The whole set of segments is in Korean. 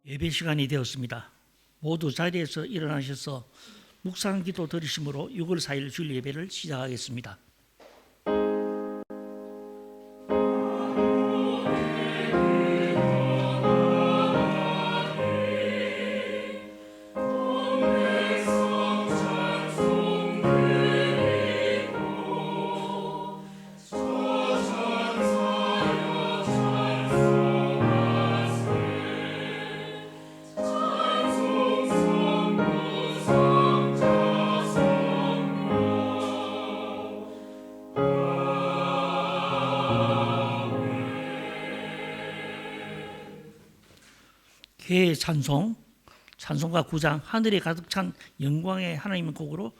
예배 시간이 되었습니다. 모두 자리에서 일어나셔서 묵상 기도 드리심으로 6월 4일 주일 예배를 시작하겠습니다. 개의 찬송가 9장 하늘에 가득 찬 영광의 하나님의 곡으로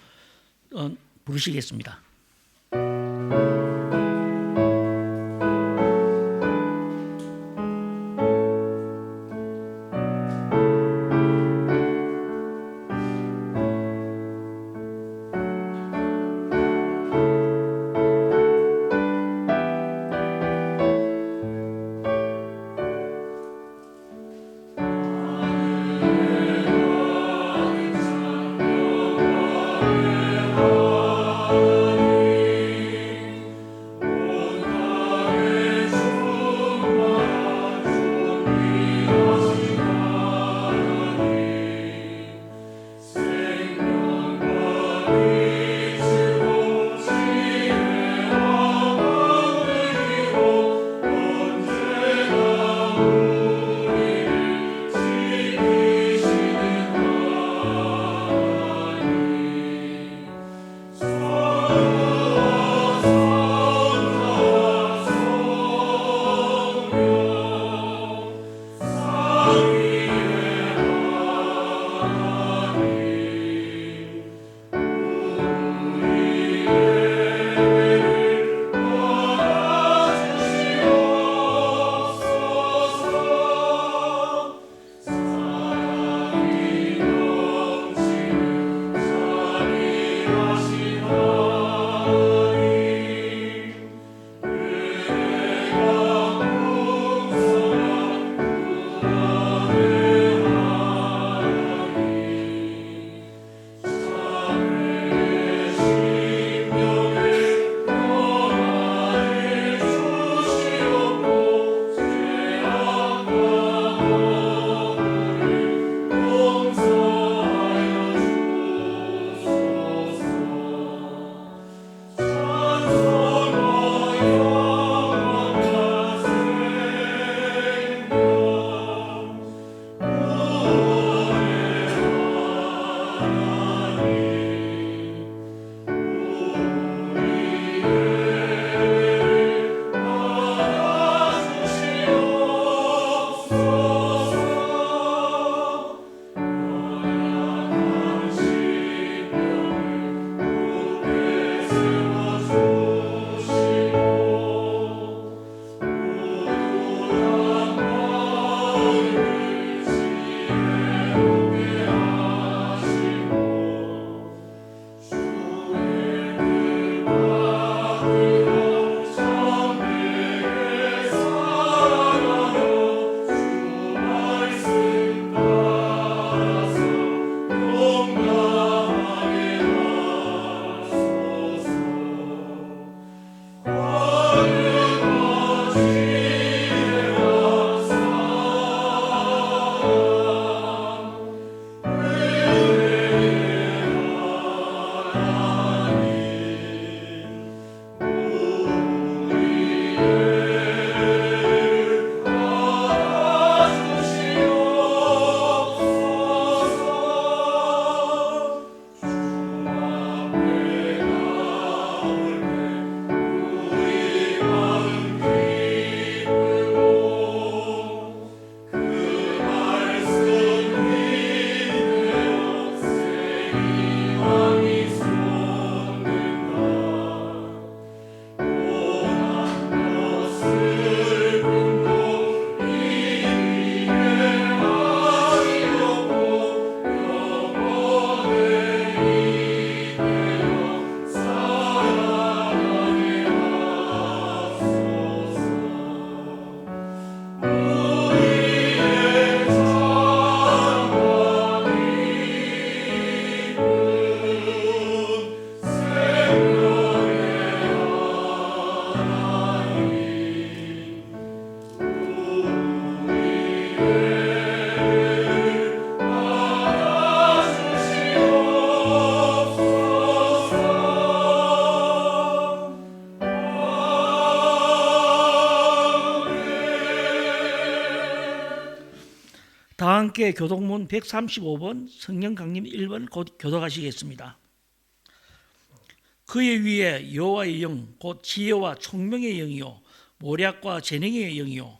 부르시겠습니다. 함께 교독문 135번 성령 강림 1번 교독하시겠습니다. 그의 위에 여호와의 영 곧 지혜와 총명의 영이요 모략과 재능의 영이요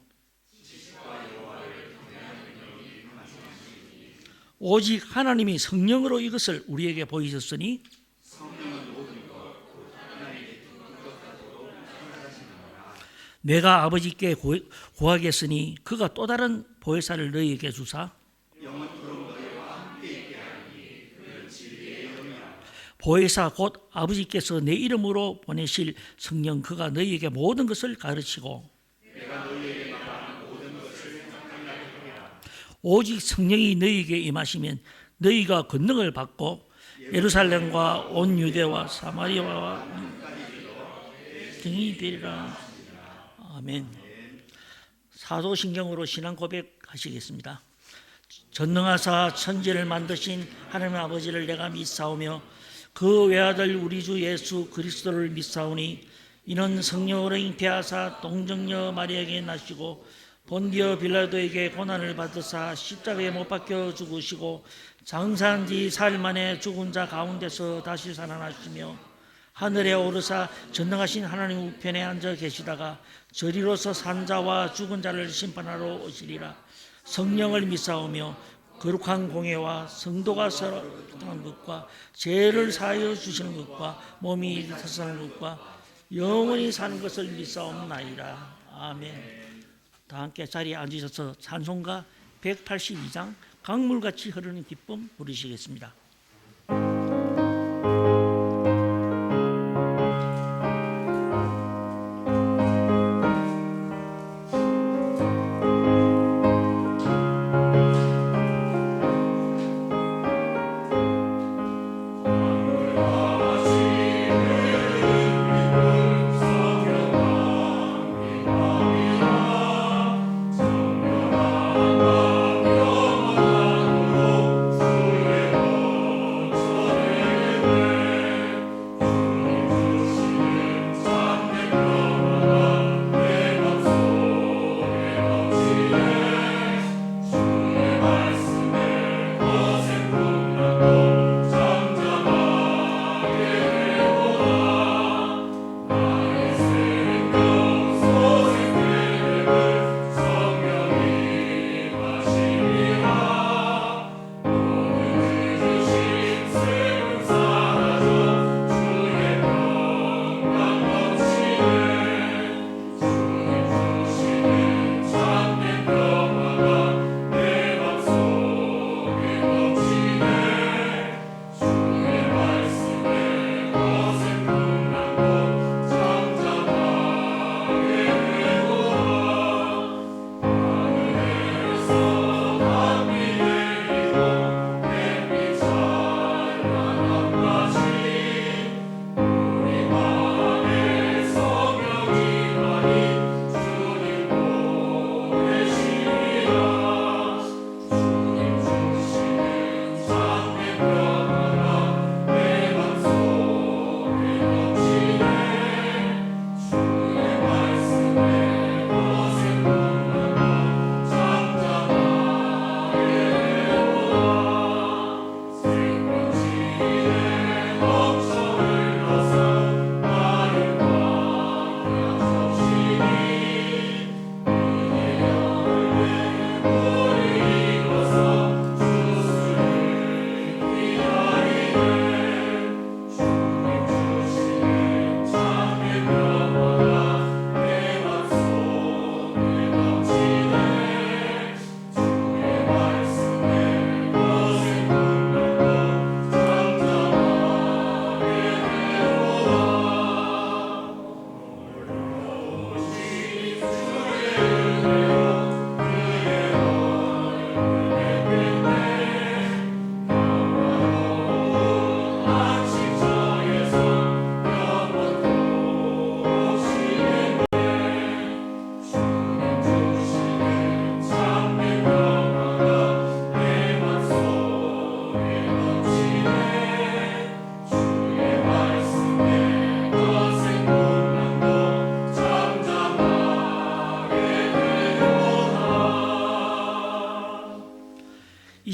오직 하나님이 성령으로 이것을 우리에게 보이셨으니 내가 아버지께 구하겠으니 그가 또 다른 보혜사를 너희에게 주사 보혜사 곧 아버지께서 내 이름으로 보내실 성령 그가 너희에게 모든 것을 가르치고 오직 성령이 너희에게 임하시면 너희가 권능을 받고 예루살렘과 온 유대와 사마리아와 등이 되리라. 아멘. 사도신경으로 신앙 고백하시겠습니다. 전능하사 천지를 만드신 하나님 아버지를 내가 믿사오며 그 외아들 우리 주 예수 그리스도를 믿사오니 이는 성령으로 잉태하사 동정녀 마리아에게 나시고 본디오 빌라도에게 고난을 받으사 십자가에 못 박혀 죽으시고 장사한 지 사흘 만에 죽은 자 가운데서 다시 살아나시며 하늘에 오르사 전능하신 하나님 우편에 앉아 계시다가 저리로서 산 자와 죽은 자를 심판하러 오시리라. 성령을 믿사오며 거룩한 공예와 성도가 서로 교통하는 것과 죄를 사하여 주시는 것과 몸이 사사는 것과 영원히 사는 것을 믿사옵나이다. 아멘. 다 함께 자리에 앉으셔서 찬송가 182장 강물같이 흐르는 기쁨 부르시겠습니다.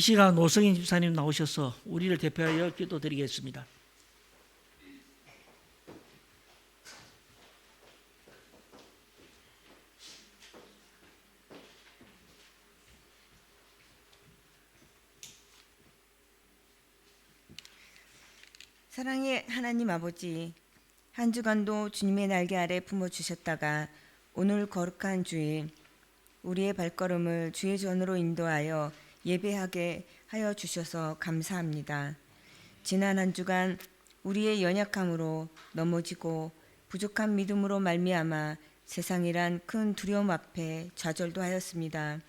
시간 노성인 집사님 나오셔서 우리를 대표하여 기도드리겠습니다. 사랑의 하나님 아버지, 한 주간도 주님의 날개 아래 품어주셨다가 오늘 거룩한 주일 우리의 발걸음을 주의 전으로 인도하여 예배하게 하여 주셔서 감사합니다. 지난 한 주간 우리의 연약함으로 넘어지고 부족한 믿음으로 말미암아 세상이란 큰 두려움 앞에 좌절도 하였습니다.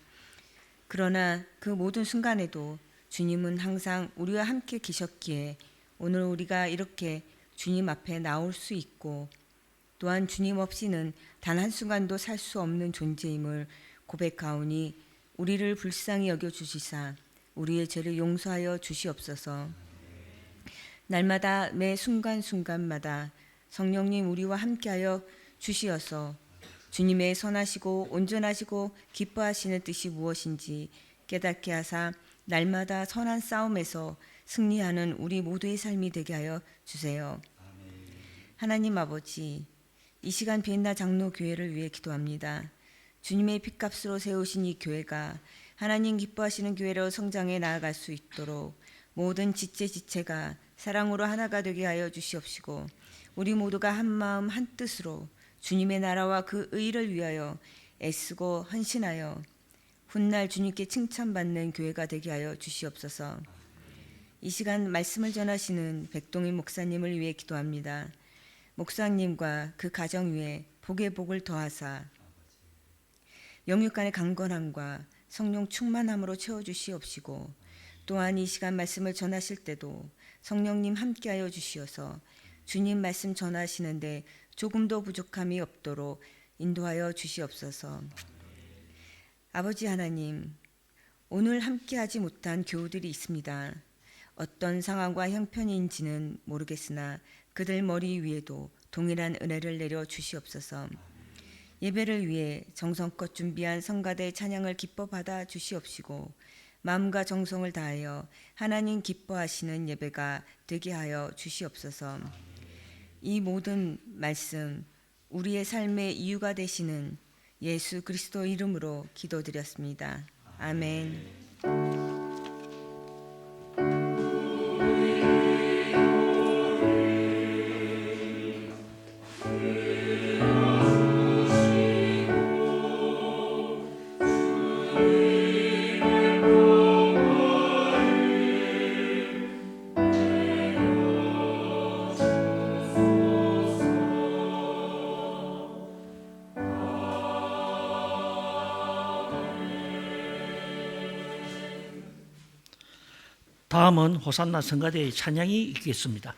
그러나 그 모든 순간에도 주님은 항상 우리와 함께 계셨기에 오늘 우리가 이렇게 주님 앞에 나올 수 있고 또한 주님 없이는 단 한순간도 살 수 없는 존재임을 고백하오니 우리를 불쌍히 여겨주시사 우리의 죄를 용서하여 주시옵소서. 날마다 매 순간순간마다 성령님 우리와 함께하여 주시어서 주님의 선하시고 온전하시고 기뻐하시는 뜻이 무엇인지 깨닫게 하사 날마다 선한 싸움에서 승리하는 우리 모두의 삶이 되게 하여 주세요. 하나님 아버지, 이 시간 비엔나 장로교회를 위해 기도합니다. 주님의 핏값으로 세우신 이 교회가 하나님 기뻐하시는 교회로 성장해 나아갈 수 있도록 모든 지체가 사랑으로 하나가 되게 하여 주시옵시고 우리 모두가 한 마음 한 뜻으로 주님의 나라와 그 의를 위하여 애쓰고 헌신하여 훗날 주님께 칭찬받는 교회가 되게 하여 주시옵소서. 이 시간 말씀을 전하시는 백동인 목사님을 위해 기도합니다. 목사님과 그 가정 위에 복의 복을 더하사 영육간의 강건함과 성령 충만함으로 채워주시옵시고 또한 이 시간 말씀을 전하실 때도 성령님 함께하여 주시어서 주님 말씀 전하시는데 조금도 부족함이 없도록 인도하여 주시옵소서. 아버지 하나님, 오늘 함께하지 못한 교우들이 있습니다. 어떤 상황과 형편인지는 모르겠으나 그들 머리 위에도 동일한 은혜를 내려 주시옵소서. 예배를 위해 정성껏 준비한 성가대 찬양을 기뻐 받아 주시옵시고 마음과 정성을 다하여 하나님 기뻐하시는 예배가 되게 하여 주시옵소서. 이 모든 말씀 우리의 삶의 이유가 되시는 예수 그리스도 이름으로 기도드렸습니다. 아멘. 다음은 호산나 성가대의 찬양이 있겠습니다.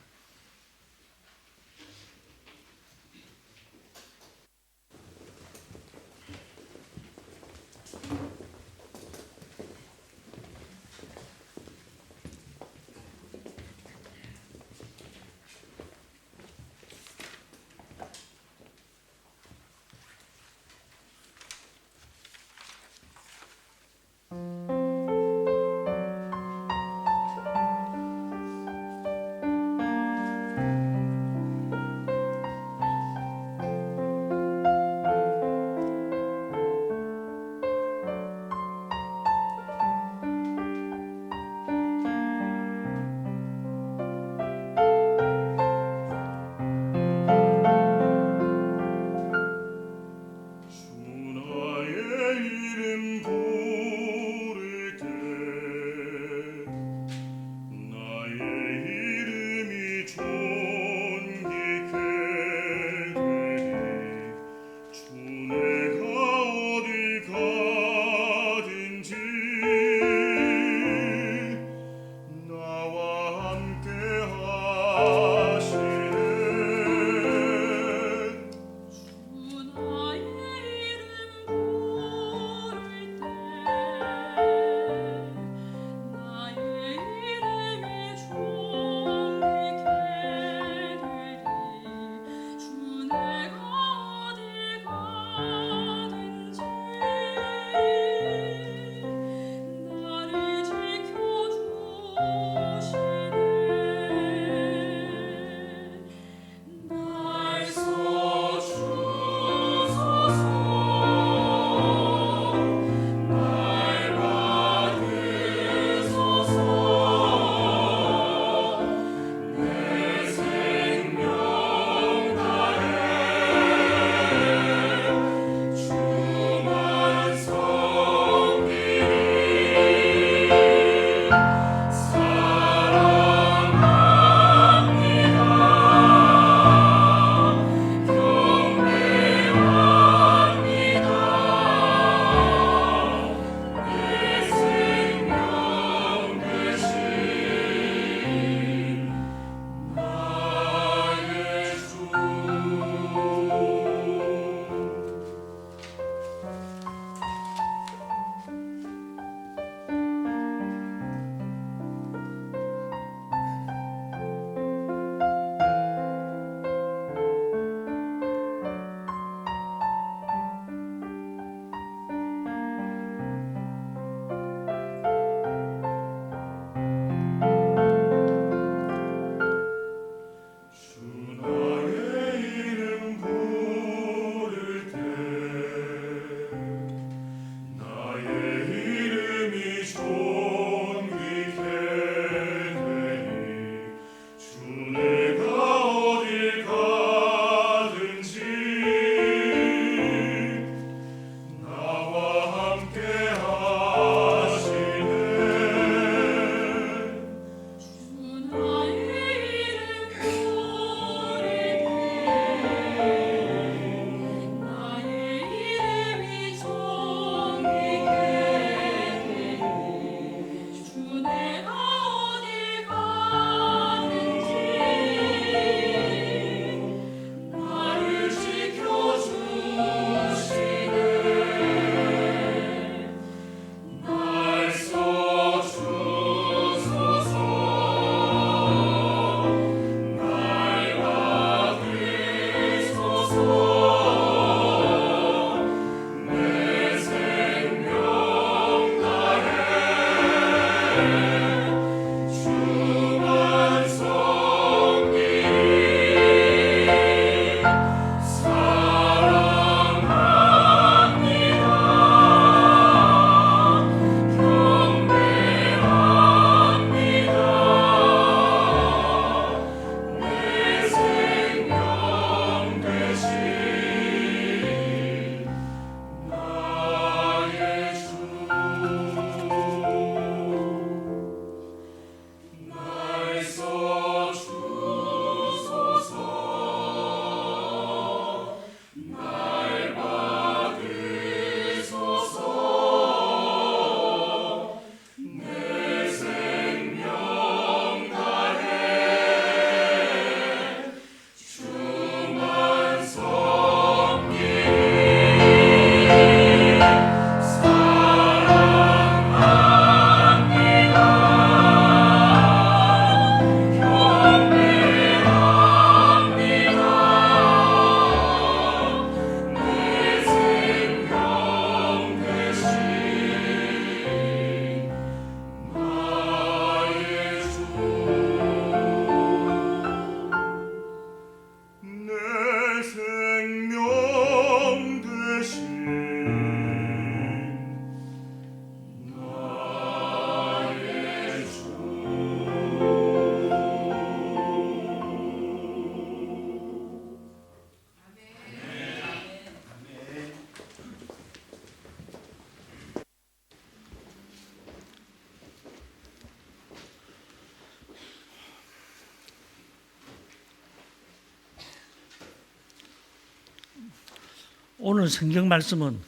오늘 성경 말씀은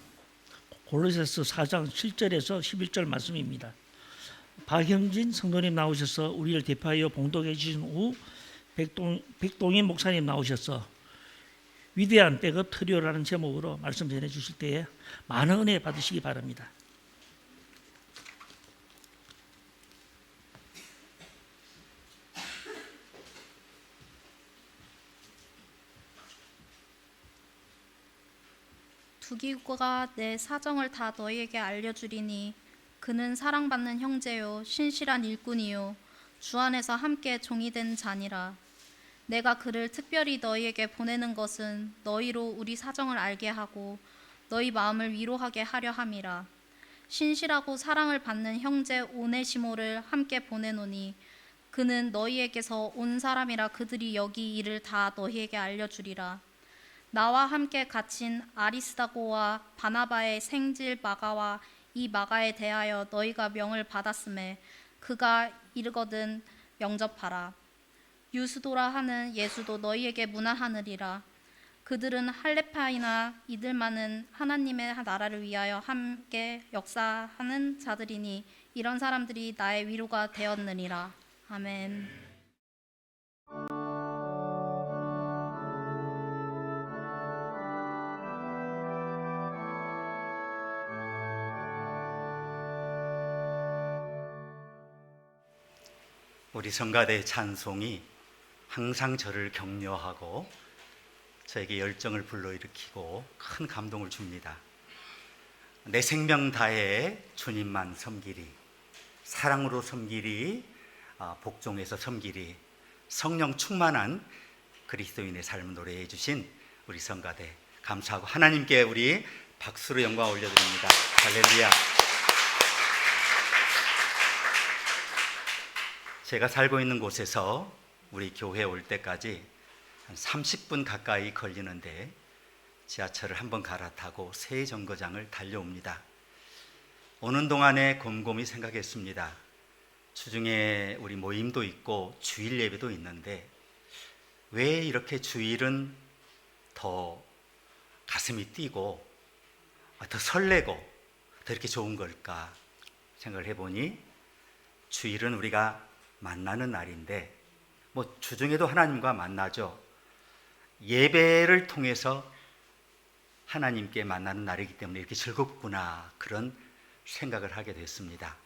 골로새서 4장 7절에서 11절 말씀입니다. 박형진 성도님 나오셔서 우리를 대표하여 봉독해 주신 후 백동인 목사님 나오셔서 위대한 백업 트리오라는 제목으로 말씀 전해 주실 때에 많은 은혜 받으시기 바랍니다. 두기고가 내 사정을 다 너희에게 알려주리니 그는 사랑받는 형제요 신실한 일꾼이요 주 안에서 함께 종이 된 자니라. 내가 그를 특별히 너희에게 보내는 것은 너희로 우리 사정을 알게 하고 너희 마음을 위로하게 하려 함이라. 신실하고 사랑을 받는 형제 오네시모를 함께 보내노니 그는 너희에게서 온 사람이라 그들이 여기 일을 다 너희에게 알려주리라. 나와 함께 갇힌 아리스다고와 바나바의 생질 마가와 이 마가에 대하여 너희가 명을 받았음에 그가 이르거든 영접하라. 유스도라 하는 예수도 너희에게 문안하느니라. 그들은 할레파이나 이들만은 하나님의 나라를 위하여 함께 역사하는 자들이니 이런 사람들이 나의 위로가 되었느니라. 아멘. 우리 성가대의 찬송이 항상 저를 격려하고 저에게 열정을 불러일으키고 큰 감동을 줍니다. 내 생명 다해 주님만 섬기리, 사랑으로 섬기리, 복종해서 섬기리, 성령 충만한 그리스도인의 삶을 노래해 주신 우리 성가대 감사하고 하나님께 우리 박수로 영광 올려드립니다. 할렐루야. 제가 살고 있는 곳에서 우리 교회에 올 때까지 한 30분 가까이 걸리는데 지하철을 한번 갈아타고 새 정거장을 달려옵니다. 오는 동안에 곰곰이 생각했습니다. 주중에 우리 모임도 있고 주일 예배도 있는데 왜 이렇게 주일은 더 가슴이 뛰고 더 설레고 더 이렇게 좋은 걸까 생각을 해보니 주일은 우리가 만나는 날인데 주중에도 하나님과 만나죠. 예배를 통해서 하나님께 만나는 날이기 때문에 이렇게 즐겁구나 그런 생각을 하게 됐습니다.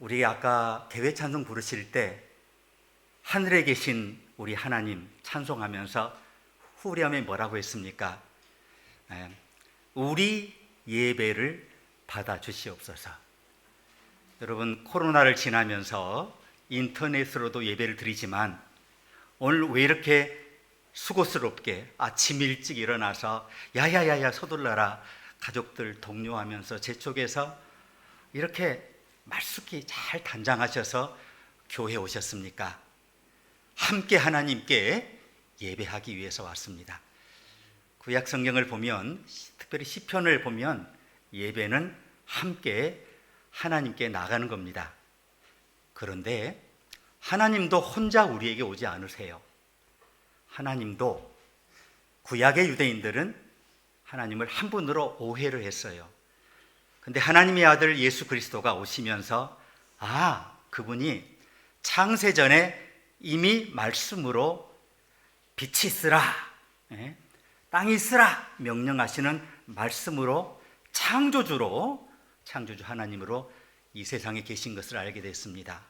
우리 아까 대회 찬송 부르실 때 하늘에 계신 우리 하나님 찬송하면서 후렴에 뭐라고 했습니까? 우리 예배를 받아주시옵소서. 여러분, 코로나를 지나면서 인터넷으로도 예배를 드리지만 오늘 왜 이렇게 수고스럽게 아침 일찍 일어나서 야야야야 서둘러라 가족들 독려하면서 제 쪽에서 이렇게 말쑥히 잘 단장하셔서 교회에 오셨습니까? 함께 하나님께 예배하기 위해서 왔습니다. 구약 성경을 보면 특별히 시편을 보면 예배는 함께 하나님께 나가는 겁니다. 그런데 하나님도 혼자 우리에게 오지 않으세요. 하나님도 구약의 유대인들은 하나님을 한 분으로 오해를 했어요. 근데 하나님의 아들 예수 그리스도가 오시면서 그분이 창세전에 이미 말씀으로 빛이 있으라, 땅이 있으라 명령하시는 말씀으로 창조주 하나님으로 이 세상에 계신 것을 알게 됐습니다.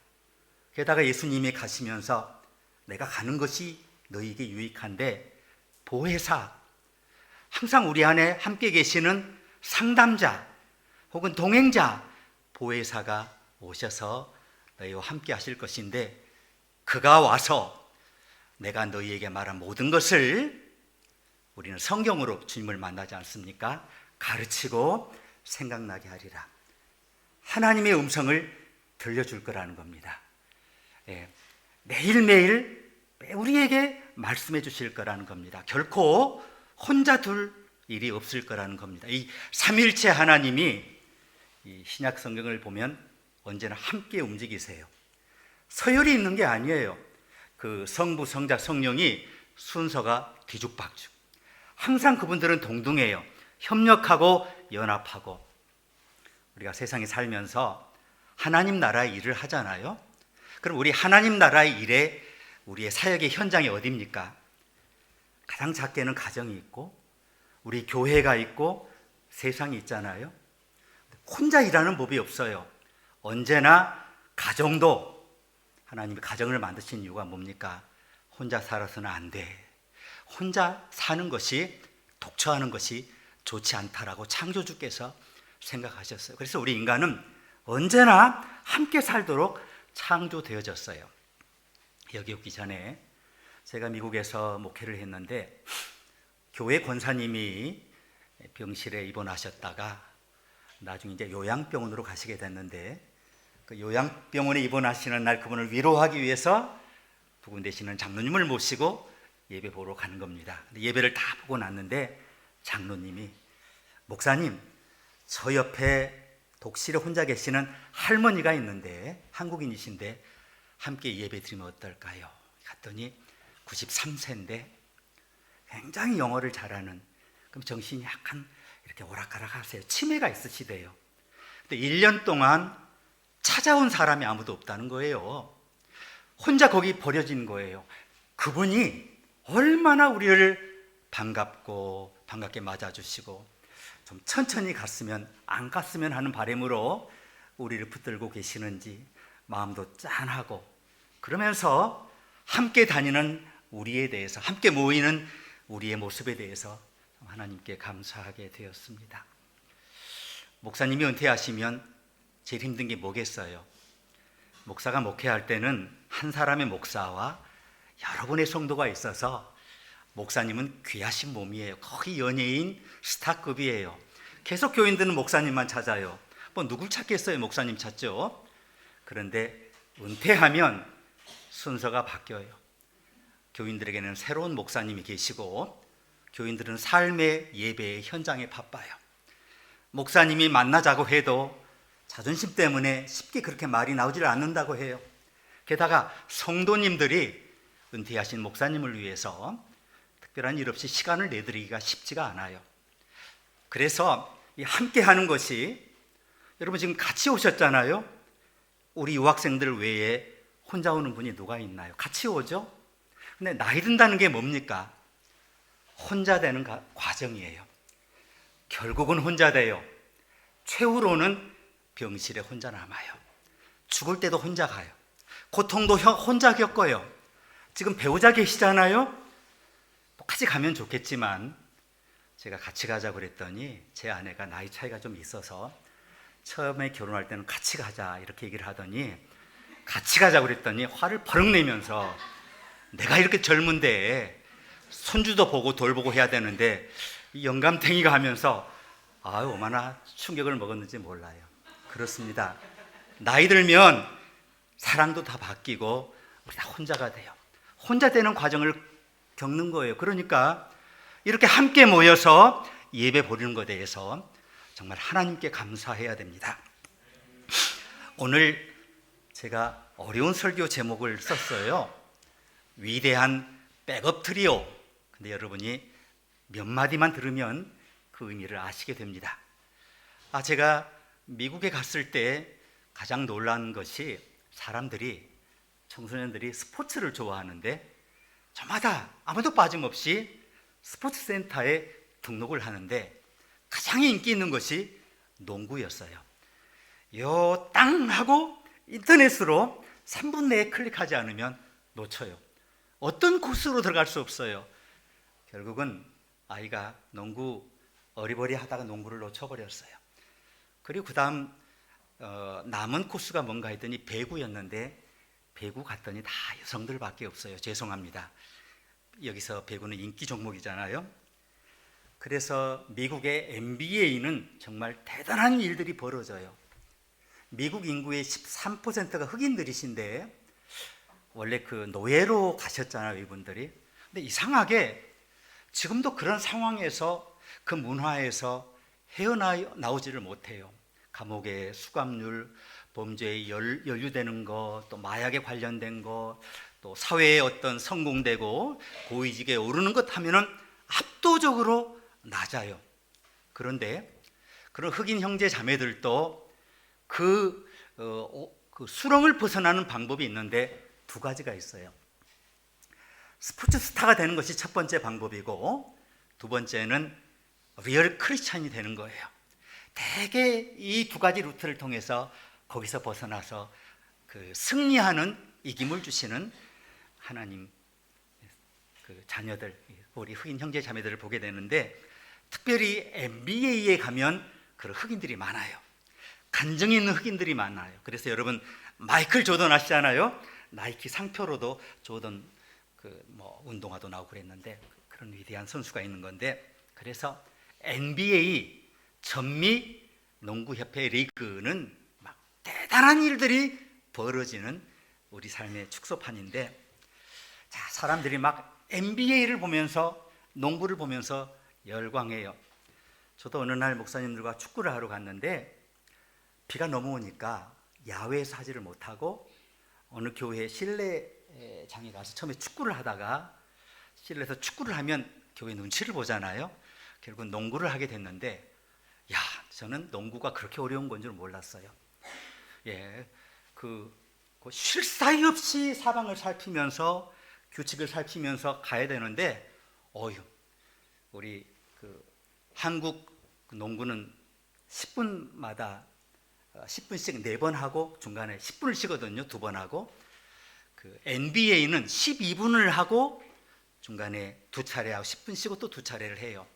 게다가 예수님이 가시면서 내가 가는 것이 너희에게 유익한데 보혜사, 항상 우리 안에 함께 계시는 상담자 혹은 동행자 보혜사가 오셔서 너희와 함께 하실 것인데 그가 와서 내가 너희에게 말한 모든 것을 우리는 성경으로 주님을 만나지 않습니까? 가르치고 생각나게 하리라. 하나님의 음성을 들려줄 거라는 겁니다. 매일매일 우리에게 말씀해 주실 거라는 겁니다. 결코 혼자 둘 일이 없을 거라는 겁니다. 이 삼일체 하나님이 이 신약 성경을 보면 언제나 함께 움직이세요. 서열이 있는 게 아니에요. 그 성부, 성자, 성령이 순서가 뒤죽박죽. 항상 그분들은 동등해요. 협력하고 연합하고. 우리가 세상에 살면서 하나님 나라의 일을 하잖아요. 그럼 우리 하나님 나라의 일에 우리의 사역의 현장이 어디입니까? 가장 작게는 가정이 있고 우리 교회가 있고 세상이 있잖아요. 혼자 일하는 법이 없어요. 언제나 가정도 하나님이 가정을 만드신 이유가 뭡니까? 혼자 살아서는 안 돼. 혼자 사는 것이, 독처하는 것이 좋지 않다라고 창조주께서 생각하셨어요. 그래서 우리 인간은 언제나 함께 살도록 창조되어졌어요. 여기 오기 전에 제가 미국에서 목회를 했는데 교회 권사님이 병실에 입원하셨다가 나중에 이제 요양병원으로 가시게 됐는데 그 요양병원에 입원하시는 날 그분을 위로하기 위해서 부군 되시는 장로님을 모시고 예배 보러 가는 겁니다. 근데 예배를 다 보고 났는데 장로님이 목사님, 저 옆에 독실에 혼자 계시는 할머니가 있는데 한국인이신데 함께 예배 드리면 어떨까요? 갔더니 93세인데 굉장히 영어를 잘하는, 그럼 정신이 약간 이렇게 오락가락 하세요. 치매가 있으시대요. 근데 1년 동안 찾아온 사람이 아무도 없다는 거예요. 혼자 거기 버려진 거예요. 그분이 얼마나 우리를 반갑게 맞아주시고 좀 천천히 갔으면 안 갔으면 하는 바람으로 우리를 붙들고 계시는지 마음도 짠하고, 그러면서 함께 다니는 우리에 대해서, 함께 모이는 우리의 모습에 대해서 하나님께 감사하게 되었습니다. 목사님이 은퇴하시면 제일 힘든 게 뭐겠어요? 목사가 목회할 때는 한 사람의 목사와 여러분의 성도가 있어서 목사님은 귀하신 몸이에요. 거의 연예인 스타급이에요. 계속 교인들은 목사님만 찾아요. 뭐 누굴 찾겠어요? 목사님 찾죠. 그런데 은퇴하면 순서가 바뀌어요. 교인들에게는 새로운 목사님이 계시고 교인들은 삶의 예배의 현장에 바빠요. 목사님이 만나자고 해도 자존심 때문에 쉽게 그렇게 말이 나오질 않는다고 해요. 게다가 성도님들이 은퇴하신 목사님을 위해서 특별한 일 없이 시간을 내드리기가 쉽지가 않아요. 그래서 이 함께 하는 것이, 여러분 지금 같이 오셨잖아요. 우리 유학생들 외에 혼자 오는 분이 누가 있나요? 같이 오죠. 근데 나이 든다는 게 뭡니까? 혼자 되는 과정이에요. 결국은 혼자 돼요. 최후로는 병실에 혼자 남아요. 죽을 때도 혼자 가요. 고통도 혼자 겪어요. 지금 배우자 계시잖아요. 같이 가면 좋겠지만 제가 같이 가자고 그랬더니 제 아내가 나이 차이가 좀 있어서 처음에 결혼할 때는 같이 가자 이렇게 얘기를 하더니 같이 가자고 그랬더니 화를 버럭 내면서 내가 이렇게 젊은데 손주도 보고 돌보고 해야 되는데 이 영감탱이가 하면서 아유 얼마나 충격을 먹었는지 몰라요. 그렇습니다. 나이 들면 사랑도 다 바뀌고 우리 다 혼자가 돼요. 혼자 되는 과정을 겪는 거예요. 그러니까 이렇게 함께 모여서 예배 보리는 것에 대해서 정말 하나님께 감사해야 됩니다. 오늘 제가 어려운 설교 제목을 썼어요. 위대한 백업 트리오. 근데 여러분이 몇 마디만 들으면 그 의미를 아시게 됩니다. 제가 미국에 갔을 때 가장 놀란 것이 사람들이, 청소년들이 스포츠를 좋아하는데 저마다 아무도 빠짐없이 스포츠 센터에 등록을 하는데 가장 인기 있는 것이 농구였어요. 요 땅 하고 인터넷으로 3분 내에 클릭하지 않으면 놓쳐요. 어떤 코스로 들어갈 수 없어요. 결국은 아이가 농구 어리버리 하다가 농구를 놓쳐버렸어요. 그리고 그 다음 남은 코스가 뭔가 했더니 배구였는데 배구 갔더니 다 여성들밖에 없어요. 죄송합니다. 여기서 배구는 인기 종목이잖아요. 그래서 미국의 NBA는 정말 대단한 일들이 벌어져요. 미국 인구의 13%가 흑인들이신데 원래 그 노예로 가셨잖아요, 이분들이. 근데 이상하게 지금도 그런 상황에서, 그 문화에서 헤어나오지를 못해요. 감옥의 수감률, 범죄에 연루되는 것, 또 마약에 관련된 것, 또 사회에 어떤 성공되고 고위직에 오르는 것 하면은 압도적으로 낮아요. 그런데 그런 흑인 형제 자매들도 그 수렁을 벗어나는 방법이 있는데 두 가지가 있어요. 스포츠 스타가 되는 것이 첫 번째 방법이고, 두 번째는 리얼 크리스찬이 되는 거예요. 대개 이 두 가지 루트를 통해서 거기서 벗어나서 승리하는 이김을 주시는 하나님 자녀들, 우리 흑인 형제 자매들을 보게 되는데, 특별히 NBA에 가면 그런 흑인들이 많아요. 간증 있는 흑인들이 많아요. 그래서 여러분 마이클 조던 아시잖아요. 나이키 상표로도 조던 운동화도 나오고 그랬는데, 그런 위대한 선수가 있는 건데, 그래서 NBA 전미 농구협회 리그는 막 대단한 일들이 벌어지는 우리 삶의 축소판인데, 자, 사람들이 막 NBA를 보면서, 농구를 보면서 열광해요. 저도 어느 날 목사님들과 축구를 하러 갔는데 비가 너무 오니까 야외에서 하지를 못하고 어느 교회 실내장에 가서 처음에 축구를 하다가, 실내에서 축구를 하면 교회 눈치를 보잖아요. 결국 농구를 하게 됐는데, 야, 저는 농구가 그렇게 어려운 건 줄 몰랐어요. 예, 쉴 사이 없이 사방을 살피면서 규칙을 살피면서 가야 되는데, 우리 한국 농구는 10분마다 10분씩 4번 하고 중간에 10분을 쉬거든요. 2번 하고. NBA는 12분을 하고 중간에 2차례 하고 10분 쉬고 또 2차례를 해요.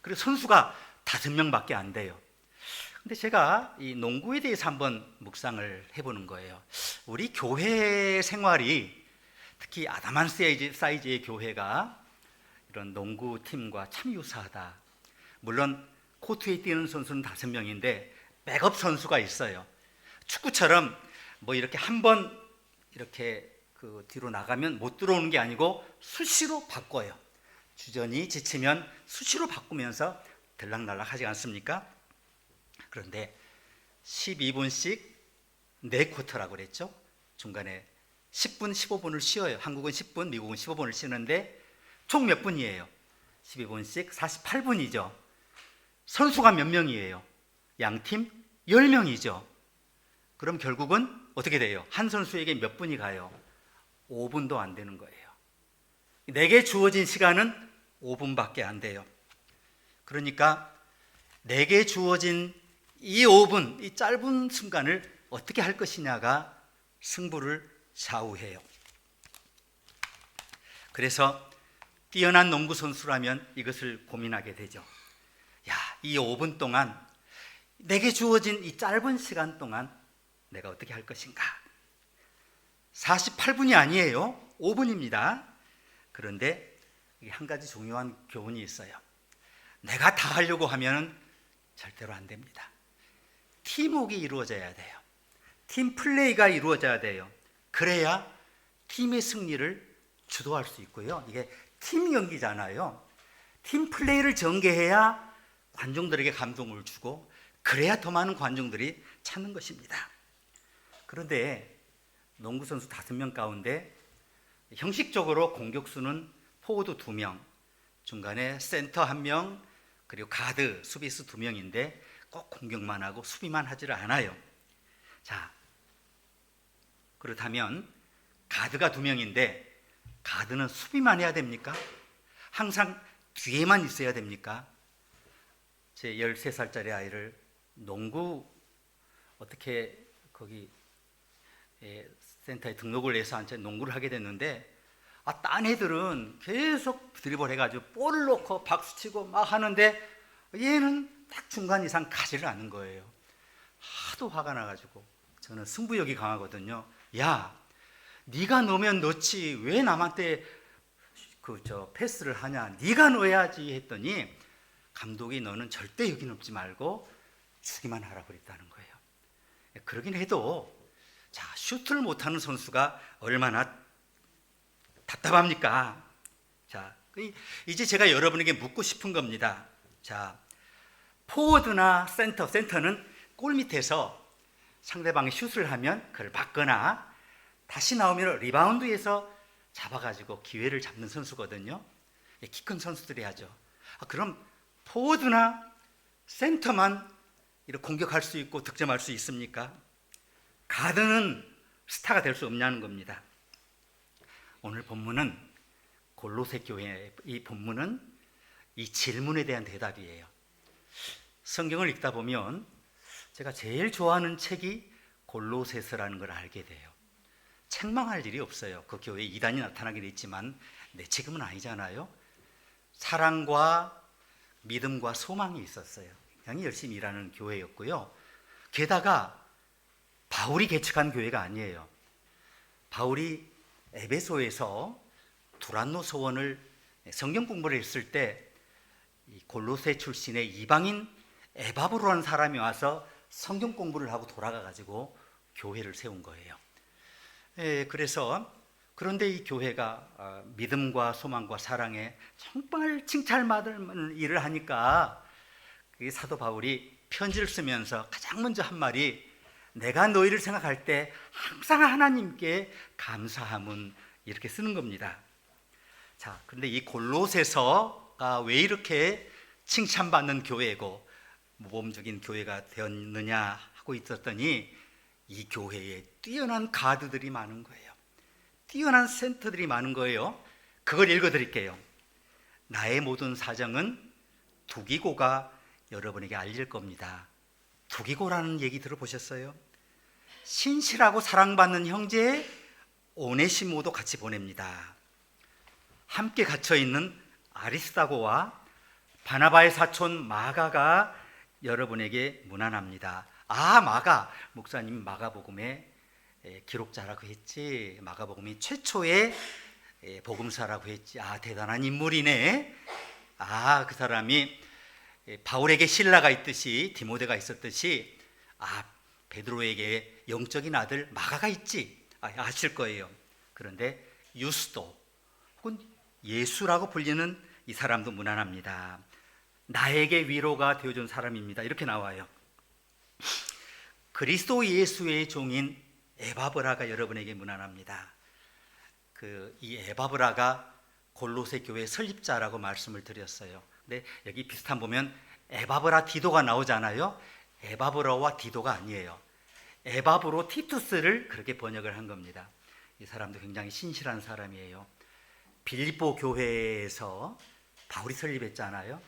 그리고 선수가 5명밖에 안 돼요. 근데 제가 이 농구에 대해서 한번 묵상을 해보는 거예요. 우리 교회 생활이, 특히 아담한 사이즈의 교회가 이런 농구팀과 참 유사하다. 물론 코트에 뛰는 선수는 5명인데 백업 선수가 있어요. 축구처럼 이렇게 한번 이렇게 뒤로 나가면 못 들어오는 게 아니고 수시로 바꿔요. 주전이 지치면 수시로 바꾸면서 들락날락 하지 않습니까? 그런데 12분씩 4쿼터라고 그랬죠. 중간에 10분, 15분을 쉬어요. 한국은 10분, 미국은 15분을 쉬는데 총 몇 분이에요? 12분씩 48분이죠. 선수가 몇 명이에요? 양팀 10명이죠. 그럼 결국은 어떻게 돼요? 한 선수에게 몇 분이 가요? 5분도 안 되는 거예요. 내게 주어진 시간은 5분밖에 안 돼요. 그러니까 내게 주어진 이 5분, 이 짧은 순간을 어떻게 할 것이냐가 승부를 좌우해요. 그래서 뛰어난 농구 선수라면 이것을 고민하게 되죠. 야, 이 5분 동안, 내게 주어진 이 짧은 시간 동안 내가 어떻게 할 것인가? 48분이 아니에요. 5분입니다. 그런데 한 가지 중요한 교훈이 있어요. 내가 다 하려고 하면 절대로 안 됩니다. 팀워크가 이루어져야 돼요. 팀 플레이가 이루어져야 돼요. 그래야 팀의 승리를 주도할 수 있고요. 이게 팀 경기잖아요. 팀 플레이를 전개해야 관중들에게 감동을 주고, 그래야 더 많은 관중들이 찾는 것입니다. 그런데 농구 선수 5명 가운데 형식적으로 공격수는 포워드 2명, 중간에 센터 1명, 그리고 가드, 수비수 2명인데 꼭 공격만 하고 수비만 하지를 않아요. 자, 그렇다면 가드가 2명인데 가드는 수비만 해야 됩니까? 항상 뒤에만 있어야 됩니까? 제 13살짜리 아이를 농구 어떻게 거기 센터에 등록을 해서 한테 농구를 하게 됐는데, 딴 애들은 계속 드리블 해가지고 볼을 놓고 박수치고 막 하는데 얘는 딱 중간 이상 가지를 않는 거예요. 하도 화가 나가지고, 저는 승부욕이 강하거든요. 야, 네가 넣으면 넣지 왜 남한테 패스를 하냐, 네가 넣어야지 했더니 감독이 너는 절대 여기 넣지 말고 주기만 하라고 그랬다는 거예요. 그러긴 해도, 자, 슈트를 못하는 선수가 얼마나 답답합니까? 자, 이제 제가 여러분에게 묻고 싶은 겁니다. 자, 포워드나 센터는 골 밑에서 상대방이 슛을 하면 그걸 받거나 다시 나오면 리바운드에서 잡아가지고 기회를 잡는 선수거든요. 키 큰 선수들이 하죠. 그럼 포워드나 센터만 이렇게 공격할 수 있고 득점할 수 있습니까? 가드는 스타가 될 수 없냐는 겁니다. 오늘 본문은 골로새 교회 이 본문은 이 질문에 대한 대답이에요. 성경을 읽다 보면 제가 제일 좋아하는 책이 골로새서라는 걸 알게 돼요. 책망할 일이 없어요. 그 교회에 이단이 나타나긴 했지만 내 책임은 아니잖아요. 사랑과 믿음과 소망이 있었어요. 굉장히 열심히 일하는 교회였고요. 게다가 바울이 개척한 교회가 아니에요. 바울이 에베소에서 두란노 소원을 성경 공부를 했을 때 이 골로새 출신의 이방인 에바브로라는 사람이 와서 성경 공부를 하고 돌아가 가지고 교회를 세운 거예요. 그래서 그런데 이 교회가 믿음과 소망과 사랑에 정말 칭찬받을 일을 하니까 사도 바울이 편지를 쓰면서 가장 먼저 한 말이 내가 너희를 생각할 때 항상 하나님께 감사함은 이렇게 쓰는 겁니다. 자, 그런데 이 골로새서가 왜 이렇게 칭찬받는 교회고 모범적인 교회가 되었느냐 하고 있었더니 이 교회에 뛰어난 가드들이 많은 거예요. 뛰어난 센터들이 많은 거예요. 그걸 읽어드릴게요. 나의 모든 사정은 두기고가 여러분에게 알릴 겁니다. 두기고라는 얘기 들어보셨어요? 신실하고 사랑받는 형제 오네시모도 같이 보냅니다. 함께 갇혀있는 아리스다고와 바나바의 사촌 마가가 여러분에게 문안합니다. 마가, 목사님 마가복음의 기록자라고 했지, 마가복음이 최초의 복음사라고 했지, 대단한 인물이네. 그 사람이 바울에게 실라가 있듯이 디모데가 있었듯이 베드로에게 영적인 아들 마가가 있지, 아실 거예요. 그런데 유스도 혹은 예수라고 불리는 이 사람도 문안합니다. 나에게 위로가 되어준 사람입니다. 이렇게 나와요. 그리스도 예수의 종인 에바브라가 여러분에게 문안합니다. 이 에바브라가 골로새 교회 설립자라고 말씀을 드렸어요. 근데 여기 비슷한 보면 에바브라 디도가 나오잖아요. 에바브라와 디도가 아니에요. 에바브로 티투스를 그렇게 번역을 한 겁니다. 이 사람도 굉장히 신실한 사람이에요. 빌립보 교회에서 바울이 설립했잖아요.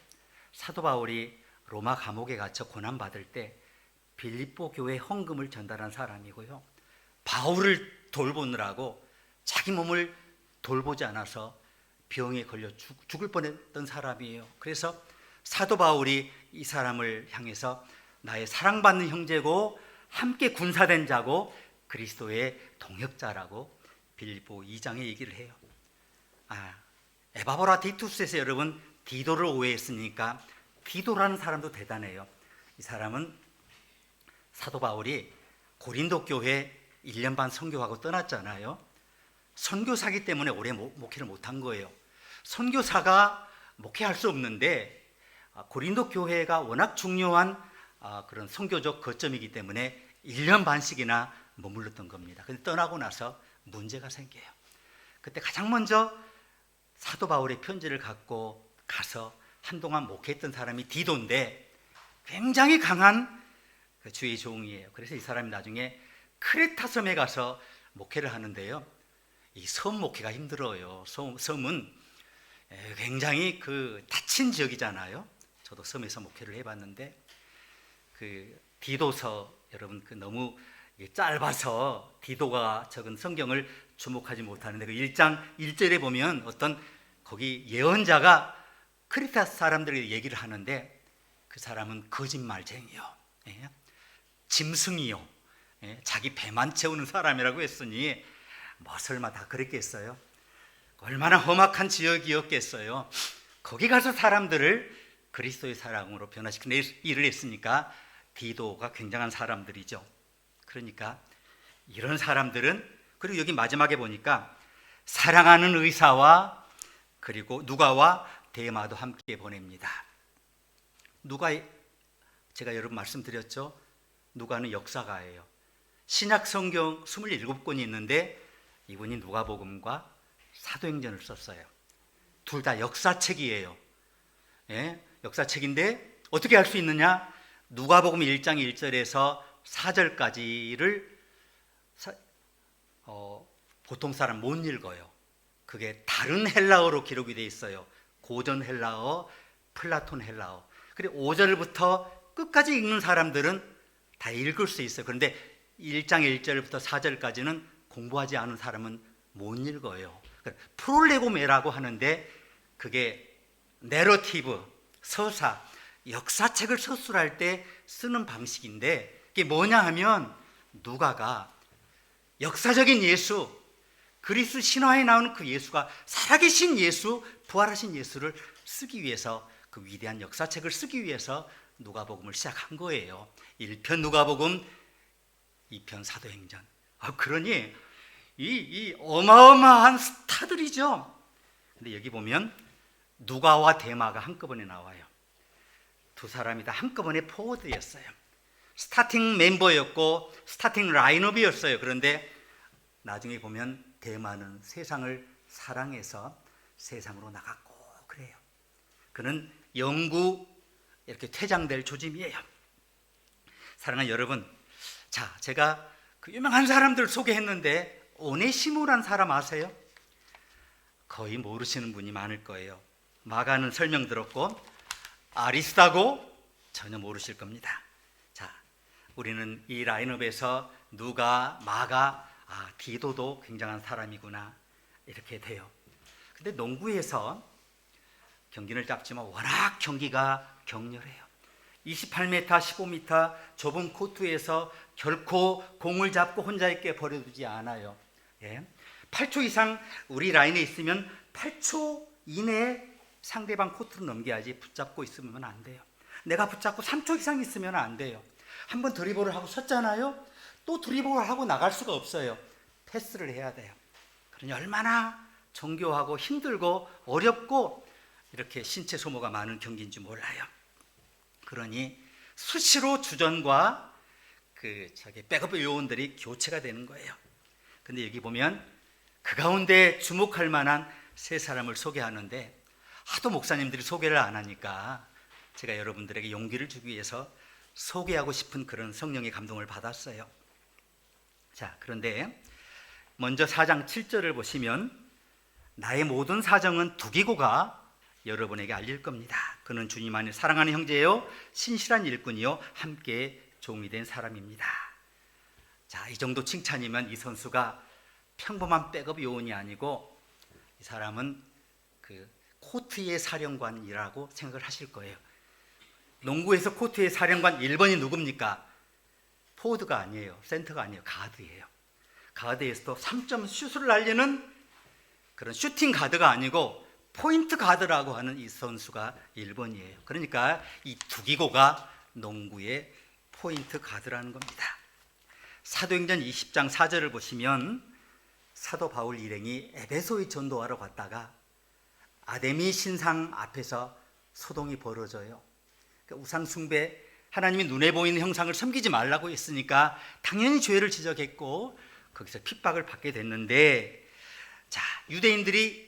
사도 바울이 로마 감옥에 갇혀 고난받을 때 빌립보 교회 헌금을 전달한 사람이고요. 바울을 돌보느라고 자기 몸을 돌보지 않아서 병에 걸려 죽을 뻔했던 사람이에요. 그래서 사도 바울이 이 사람을 향해서 나의 사랑받는 형제고 함께 군사된 자고 그리스도의 동역자라고 빌립보 2장에 얘기를 해요. 에바브라 디투스에서 여러분 디도를 오해했으니까 디도라는 사람도 대단해요. 이 사람은 사도 바울이 고린도 교회 1년 반 선교하고 떠났잖아요. 선교사기 때문에 오래 목회를 못한 거예요. 선교사가 목회할 수 없는데 고린도 교회가 워낙 중요한 그런 선교적 거점이기 때문에 1년 반씩이나 머물렀던 겁니다. 근데 떠나고 나서 문제가 생겨요. 그때 가장 먼저 사도 바울의 편지를 갖고 가서 한동안 목회했던 사람이 디도인데 굉장히 강한 주의 종이에요. 그래서 이 사람이 나중에 크레타 섬에 가서 목회를 하는데요. 이 섬 목회가 힘들어요. 섬은 굉장히 닫힌 지역이잖아요. 저도 섬에서 목회를 해봤는데 디도서 여러분 너무 짧아서 디도가 적은 성경을 주목하지 못하는데 1장 1절에 보면 어떤 거기 예언자가 크레타 사람들에게 얘기를 하는데 그 사람은 거짓말쟁이요, 짐승이요, 자기 배만 채우는 사람이라고 했으니 설마 다 그랬겠어요? 얼마나 험악한 지역이었겠어요. 거기 가서 사람들을 그리스도의 사랑으로 변화시키는 일을 했으니까 디도가 굉장한 사람들이죠. 그러니까 이런 사람들은, 그리고 여기 마지막에 보니까 사랑하는 의사와 그리고 누가와 데마도 함께 보냅니다. 누가, 제가 여러분 말씀드렸죠. 누가는 역사가예요. 신약 성경 27권이 있는데 이분이 누가복음과 사도행전을 썼어요. 둘 다 역사책이에요. 예? 역사책인데 어떻게 할 수 있느냐? 누가복음 1장 1절에서 4절까지를 보통 사람 못 읽어요. 그게 다른 헬라어로 기록이 돼 있어요. 고전 헬라어, 플라톤 헬라어. 그리고 5절부터 끝까지 읽는 사람들은 다 읽을 수 있어요. 그런데 1장 1절부터 4절까지는 공부하지 않은 사람은 못 읽어요. 프롤레고메라고 하는데 그게 내러티브, 서사, 역사책을 서술할 때 쓰는 방식인데 이게 뭐냐 하면 누가가 역사적인 예수, 그리스 신화에 나오는 그 예수가 살아계신 예수, 부활하신 예수를 쓰기 위해서 그 위대한 역사책을 쓰기 위해서 누가복음을 시작한 거예요. 1편 누가복음, 2편 사도행전. 그러니 이 어마어마한 스타들이죠. 근데 여기 보면 누가와 데마가 한꺼번에 나와요. 두 사람이 다 한꺼번에 포워드였어요. 스타팅 멤버였고 스타팅 라인업이었어요. 그런데 나중에 보면 데마는 세상을 사랑해서 세상으로 나갔고 그래요. 그는 영구 이렇게 퇴장될 조짐이에요. 사랑하는 여러분, 자, 제가 그 유명한 사람들 소개했는데 오네시모란 사람 아세요? 거의 모르시는 분이 많을 거예요. 마가는 설명 들었고 아리스타고 전혀 모르실 겁니다. 자, 우리는 이 라인업에서 누가, 마가, 디도도 굉장한 사람이구나 이렇게 돼요. 근데 농구에서 경기를 잡지만 워낙 경기가 격렬해요. 28m, 15m 좁은 코트에서 결코 공을 잡고 혼자 있게 버려두지 않아요. 예. 8초 이상 우리 라인에 있으면 8초 이내에 상대방 코트로 넘겨야지 붙잡고 있으면 안 돼요. 내가 붙잡고 3초 이상 있으면 안 돼요. 한번 드리블을 하고 섰잖아요. 또 드리블을 하고 나갈 수가 없어요. 패스를 해야 돼요. 그러니 얼마나 정교하고 힘들고 어렵고 이렇게 신체 소모가 많은 경기인지 몰라요. 그러니 수시로 주전과 백업 요원들이 교체가 되는 거예요. 근데 여기 보면 그 가운데 주목할 만한 세 사람을 소개하는데 하도 목사님들이 소개를 안 하니까 제가 여러분들에게 용기를 주기 위해서 소개하고 싶은 그런 성령의 감동을 받았어요. 자, 그런데 먼저 4장 7절을 보시면 나의 모든 사정은 두기고가 여러분에게 알릴 겁니다. 그는 주님 안에 사랑하는 형제요 신실한 일꾼이요 함께 종이 된 사람입니다. 자, 이 정도 칭찬이면 이 선수가 평범한 백업 요원이 아니고 이 사람은 그 코트의 사령관이라고 생각을 하실 거예요. 농구에서 코트의 사령관 1번이 누굽니까? 포워드가 아니에요. 센터가 아니에요. 가드예요. 가드에서도 3점 슛을 날리는 그런 슈팅 가드가 아니고 포인트 가드라고 하는 이 선수가 1번이에요. 그러니까 이 두기고가 농구의 포인트 가드라는 겁니다. 사도행전 20장 4절을 보시면 사도 바울 일행이 에베소에 전도하러 갔다가 아데미 신상 앞에서 소동이 벌어져요. 그러니까 우상 숭배, 하나님이 눈에 보이는 형상을 섬기지 말라고 했으니까 당연히 죄를 지적했고 거기서 핍박을 받게 됐는데, 자, 유대인들이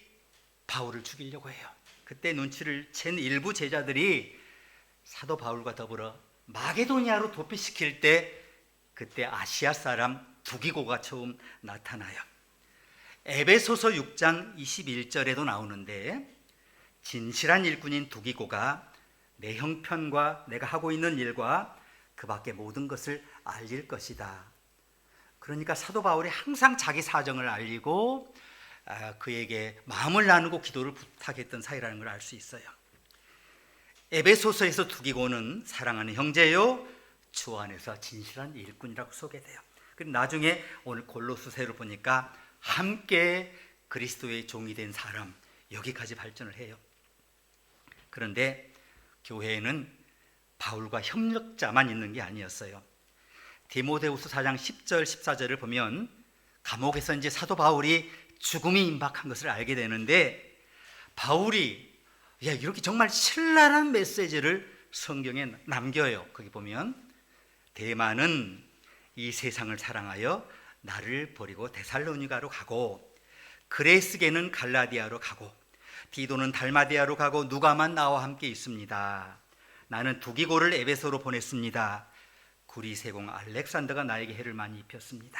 바울을 죽이려고 해요. 그때 눈치를 챈 일부 제자들이 사도 바울과 더불어 마게도니아로 도피시킬 때 그때 아시아 사람 두기고가 처음 나타나요. 에베소서 6장 21절에도 나오는데 진실한 일꾼인 두기고가 내 형편과 내가 하고 있는 일과 그 밖의 모든 것을 알릴 것이다. 그러니까 사도 바울이 항상 자기 사정을 알리고 그에게 마음을 나누고 기도를 부탁했던 사이라는 걸 알 수 있어요. 에베소서에서 두기고는 사랑하는 형제요 주 안에서 진실한 일꾼이라고 소개돼요. 그리고 나중에 오늘 골로새서를 보니까 함께 그리스도의 종이 된 사람, 여기까지 발전을 해요. 그런데 교회에는 바울과 협력자만 있는 게 아니었어요. 디모데후서 4장 10절 14절을 보면 감옥에서 이제 사도 바울이 죽음이 임박한 것을 알게 되는데 바울이 이렇게 정말 신랄한 메시지를 성경에 남겨요. 거기 보면 데마는 이 세상을 사랑하여 나를 버리고 데살로니가로 가고 그레스게는 갈라디아로 가고 디도는 달마디아로 가고 누가만 나와 함께 있습니다. 나는 두기고를 에베소로 보냈습니다. 구리 세공 알렉산더가 나에게 해를 많이 입혔습니다.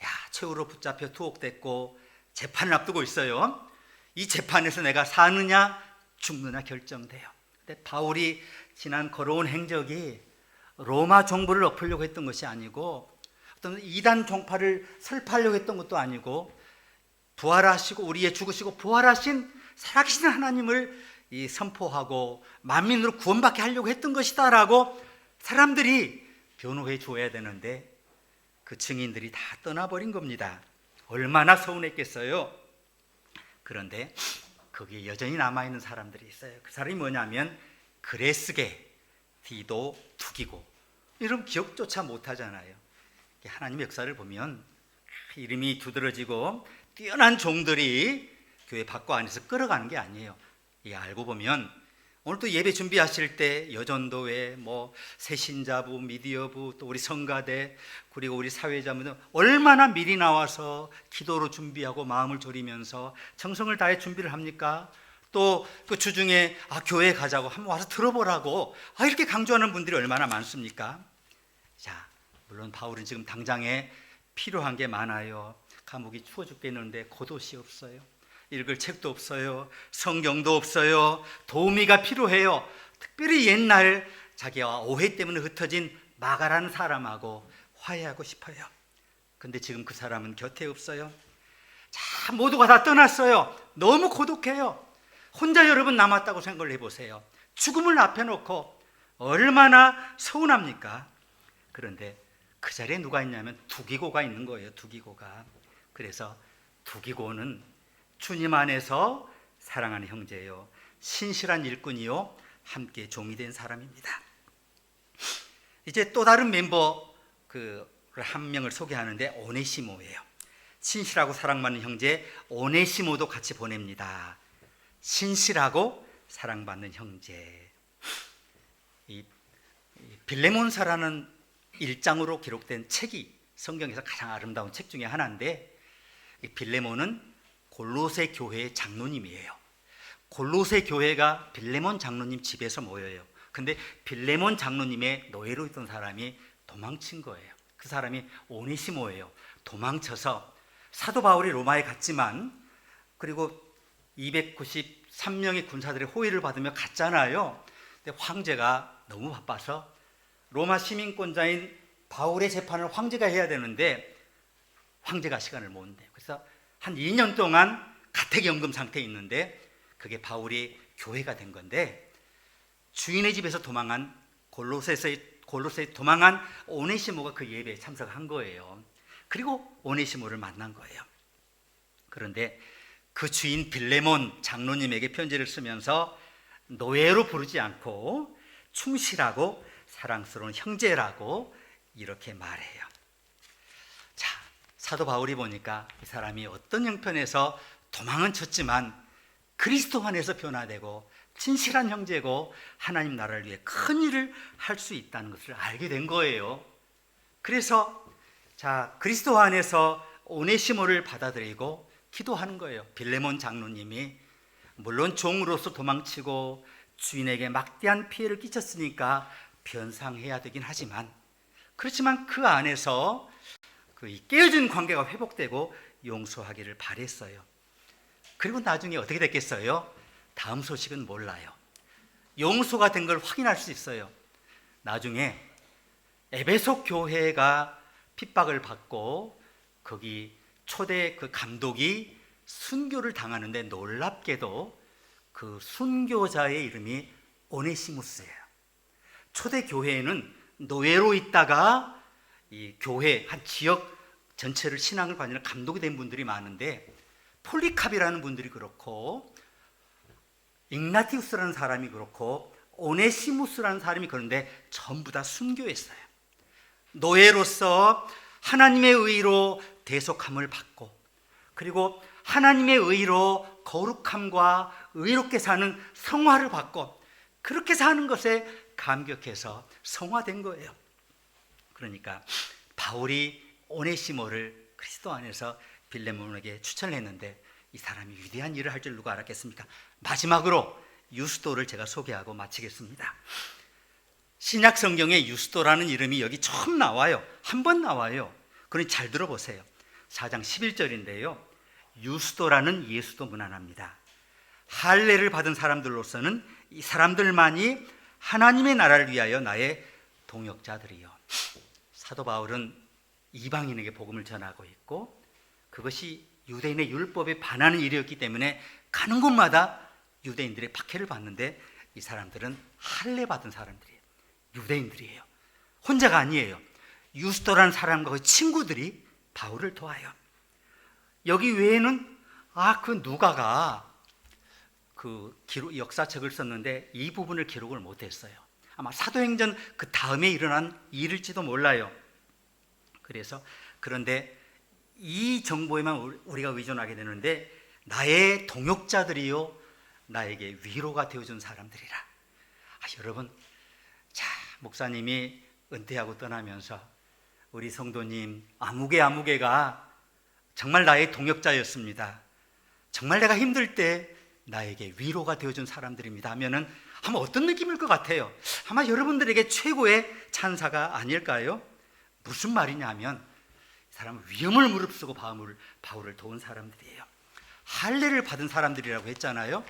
야, 최후로 붙잡혀 투옥됐고 재판을 앞두고 있어요. 이 재판에서 내가 사느냐 죽느냐 결정돼요. 근데 바울이 지난 걸어온 행적이 로마 정부를 엎으려고 했던 것이 아니고 어떤 이단 종파를 설파하려고 했던 것도 아니고 부활하시고 우리의 죽으시고 부활하신 살아계신 하나님을 선포하고 만민으로 구원받게 하려고 했던 것이다라고 사람들이 변호해 줘야 되는데 그 증인들이 다 떠나버린 겁니다. 얼마나 서운했겠어요. 그런데 거기에 여전히 남아있는 사람들이 있어요. 그 사람이 뭐냐면 그레스게, 디도, 두기고. 이런 기억조차 못하잖아요. 하나님의 역사를 보면 이름이 두드러지고 뛰어난 종들이 교회 밖과 안에서 끌어가는 게 아니에요. 알고 보면 오늘 또 예배 준비하실 때 여전도회, 새신자부, 미디어부, 또 우리 성가대, 그리고 우리 사회자분들 얼마나 미리 나와서 기도로 준비하고 마음을 졸이면서 정성을 다해 준비를 합니까? 또 그 주중에 교회 가자고 한번 와서 들어보라고 이렇게 강조하는 분들이 얼마나 많습니까? 자, 물론 바울은 지금 당장에 필요한 게 많아요. 감옥이 추워 죽겠는데 겉옷이 없어요. 읽을 책도 없어요. 성경도 없어요. 도우미가 필요해요. 특별히 옛날 자기와 오해 때문에 흩어진 마가라는 사람하고 화해하고 싶어요. 근데 지금 그 사람은 곁에 없어요. 자, 모두가 다 떠났어요. 너무 고독해요. 혼자 여러분 남았다고 생각을 해보세요. 죽음을 앞에 놓고 얼마나 서운합니까? 그런데 그 자리에 누가 있냐면 두기고가 있는 거예요. 두기고가. 그래서 두기고는 주님 안에서 사랑하는 형제요, 신실한 일꾼이요, 함께 종이 된 사람입니다. 이제 또 다른 멤버 한 명을 소개하는데 오네시모예요. 신실하고 사랑받는 형제 오네시모도 같이 보냅니다. 신실하고 사랑받는 형제. 이 빌레몬서라는 1장으로 기록된 책이 성경에서 가장 아름다운 책 중에 하나인데, 이 빌레몬은 골로새 교회의 장로님이에요. 골로새 교회가 빌레몬 장로님 집에서 모여요. 근데 빌레몬 장로님의 노예로 있던 사람이 도망친 거예요. 그 사람이 오네시모예요. 도망쳐서 사도 바울이 로마에 갔지만, 그리고 293명의 군사들의 호의를 받으며 갔잖아요. 근데 황제가 너무 바빠서 로마 시민권자인 바울의 재판을 황제가 해야 되는데 황제가 시간을 못 내요. 그래서 한 2년 동안 가택연금 상태에 있는데, 그게 바울이 교회가 된 건데, 주인의 집에서 도망한 골로새에 도망한 오네시모가 그 예배에 참석한 거예요. 그리고 오네시모를 만난 거예요. 그런데 그 주인 빌레몬 장로님에게 편지를 쓰면서 노예로 부르지 않고 충실하고 사랑스러운 형제라고 이렇게 말해요. 자, 사도 바울이 보니까 이 사람이 어떤 형편에서 도망은 쳤지만 그리스도 안에서 변화되고 진실한 형제고 하나님 나라를 위해 큰 일을 할 수 있다는 것을 알게 된 거예요. 그래서 그리스도 안에서 오네시모를 받아들이고 기도하는 거예요. 빌레몬 장로님이 물론 종으로서 도망치고 주인에게 막대한 피해를 끼쳤으니까 변상해야 되긴 하지만, 그렇지만 그 안에서 깨어진 관계가 회복되고 용서하기를 바랬어요. 그리고 나중에 어떻게 됐겠어요? 다음 소식은 몰라요. 용서가 된 걸 확인할 수 있어요. 나중에 에베소 교회가 핍박을 받고 거기 초대 그 감독이 순교를 당하는데, 놀랍게도 그 순교자의 이름이 오네시무스예요. 초대 교회에는 노예로 있다가 이 교회 한 지역 전체를 신앙을 관리하는 감독이 된 분들이 많은데, 폴리캅이라는 분들이 그렇고 ig나티우스라는 사람이 그렇고 오네시무스라는 사람이 그런데 전부 다 순교했어요. 노예로서 하나님의 의로 대속함을 받고, 그리고 하나님의 의로 거룩함과 의롭게 사는 성화를 받고, 그렇게 사는 것에 감격해서 성화된 거예요. 그러니까 바울이 오네시모를 그리스도 안에서 빌레몬에게 추천을 했는데, 이 사람이 위대한 일을 할 줄 누가 알았겠습니까? 마지막으로 유스도를 제가 소개하고 마치겠습니다. 신약 성경에 유스도라는 이름이 여기 처음 나와요. 한 번 나와요. 그러니 잘 들어보세요. 4장 11절인데요. 유스도라는 예수도 무난합니다. 할례를 받은 사람들로서는 이 사람들만이 하나님의 나라를 위하여 나의 동역자들이요. 사도 바울은 이방인에게 복음을 전하고 있고 그것이 유대인의 율법에 반하는 일이었기 때문에 가는 곳마다 유대인들의 박해를 받는데 이 사람들은 할례 받은 사람들이에요. 유대인들이에요. 혼자가 아니에요. 유스도라는 사람과 그 친구들이 바울을 도와요. 여기 외에는 그 누가가 그 역사책을 썼는데 이 부분을 기록을 못했어요. 아마 사도행전 그 다음에 일어난 일일지도 몰라요. 그런데 이 정보에만 우리가 의존하게 되는데 나의 동역자들이요 나에게 위로가 되어준 사람들이라. 여러분, 자, 목사님이 은퇴하고 떠나면서 우리 성도님 아무개가 정말 나의 동역자였습니다. 정말 내가 힘들 때 나에게 위로가 되어준 사람들입니다 하면은 아마 어떤 느낌일 것 같아요? 아마 여러분들에게 최고의 찬사가 아닐까요? 무슨 말이냐면 이 사람은 위험을 무릅쓰고 바울을 도운 사람들이에요. 할례를 받은 사람들이라고 했잖아요.